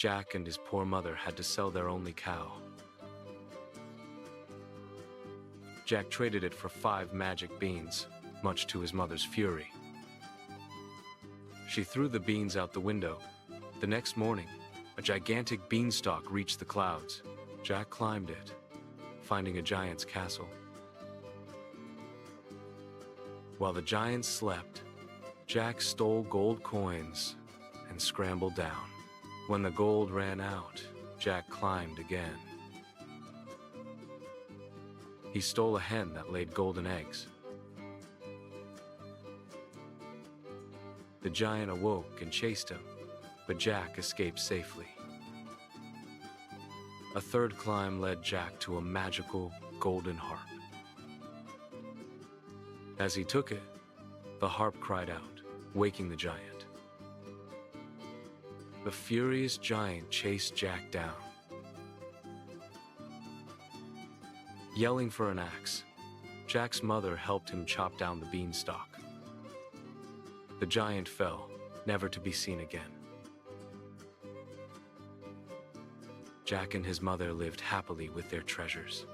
Jack and his poor mother had to sell their only cow. Jack traded it for 5 magic beans, much to his mother's fury. She threw the beans out the window. The next morning, a gigantic beanstalk reached the clouds. Jack climbed it, finding a giant's castle. While the giants slept, Jack stole gold coins and scrambled down. When the gold ran out, Jack climbed again. He stole a hen that laid golden eggs. The giant awoke and chased him, but Jack escaped safely. A third climb led Jack to a magical golden harp. As he took it, the harp cried out, waking the giant. The furious giant chased Jack down. Yelling for an axe, Jack's mother helped him chop down the beanstalk. The giant fell, never to be seen again. Jack and his mother lived happily with their treasures.